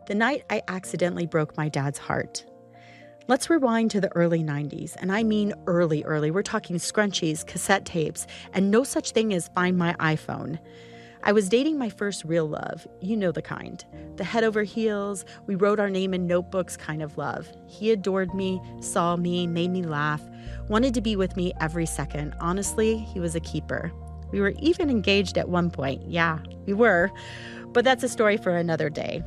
the night I accidentally broke my dad's heart. Let's rewind to the early 90s, and I mean early. We're talking scrunchies, cassette tapes, and no such thing as Find My iPhone. I was dating my first real love, you know the kind. The head over heels, we wrote our name in notebooks kind of love. He adored me, saw me, made me laugh, wanted to be with me every second. Honestly, he was a keeper. We were even engaged at one point. Yeah, we were. But that's a story for another day.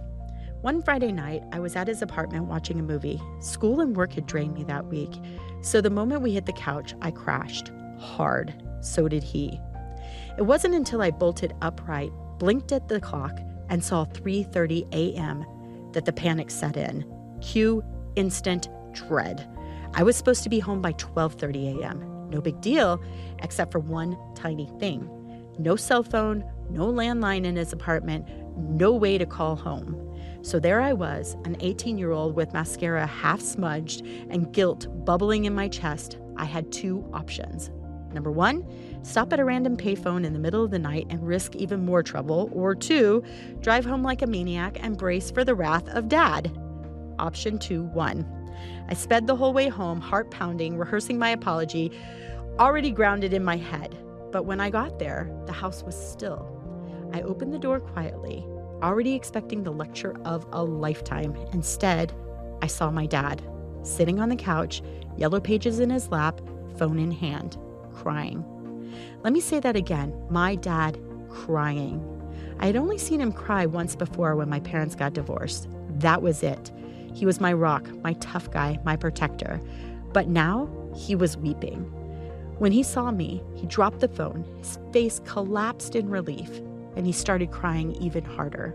One Friday night, I was at his apartment watching a movie. School and work had drained me that week. So the moment we hit the couch, I crashed. Hard. So did he. It wasn't until I bolted upright, blinked at the clock, and saw 3:30 a.m. that the panic set in. Cue instant dread. I was supposed to be home by 12:30 a.m. No big deal, except for one tiny thing. No cell phone, no landline in his apartment, no way to call home. So there I was, an 18-year-old with mascara half smudged and guilt bubbling in my chest. I had two options. Number one, stop at a random payphone in the middle of the night and risk even more trouble. Or two, drive home like a maniac and brace for the wrath of Dad. Option 2 won. I sped the whole way home, heart pounding, rehearsing my apology, already grounded in my head. But when I got there, the house was still. I opened the door quietly, already expecting the lecture of a lifetime. Instead, I saw my dad, sitting on the couch, yellow pages in his lap, phone in hand, crying. Let me say that again, my dad crying. I had only seen him cry once before when my parents got divorced. That was it. He was my rock, my tough guy, my protector. But now, he was weeping. When he saw me, he dropped the phone, his face collapsed in relief, and he started crying even harder.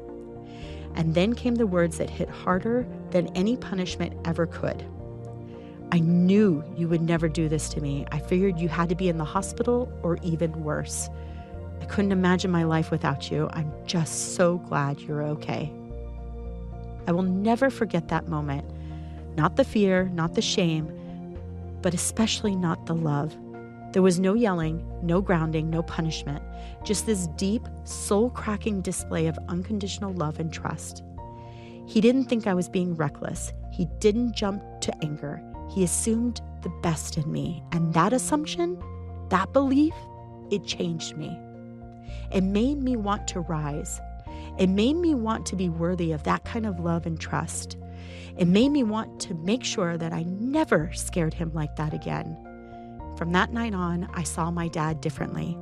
And then came the words that hit harder than any punishment ever could. I knew you would never do this to me. I figured you had to be in the hospital or even worse. I couldn't imagine my life without you. I'm just so glad you're okay. I will never forget that moment. Not the fear, not the shame, but especially not the love. There was no yelling, no grounding, no punishment, just this deep, soul-cracking display of unconditional love and trust. He didn't think I was being reckless. He didn't jump to anger. He assumed the best in me, and that assumption, that belief, it changed me. It made me want to rise. It made me want to be worthy of that kind of love and trust. It made me want to make sure that I never scared him like that again. From that night on, I saw my dad differently.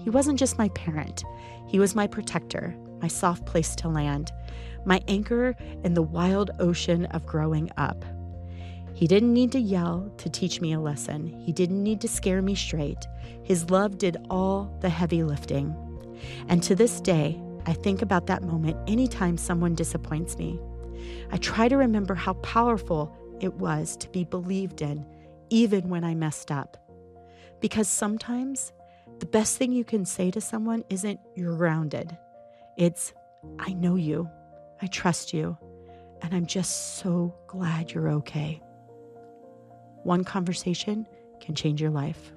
He wasn't just my parent. He was my protector, my soft place to land, my anchor in the wild ocean of growing up. He didn't need to yell to teach me a lesson. He didn't need to scare me straight. His love did all the heavy lifting. And to this day, I think about that moment anytime someone disappoints me. I try to remember how powerful it was to be believed in, even when I messed up. Because sometimes the best thing you can say to someone isn't "you're grounded." It's "I know you, I trust you, and I'm just so glad you're okay." One conversation can change your life.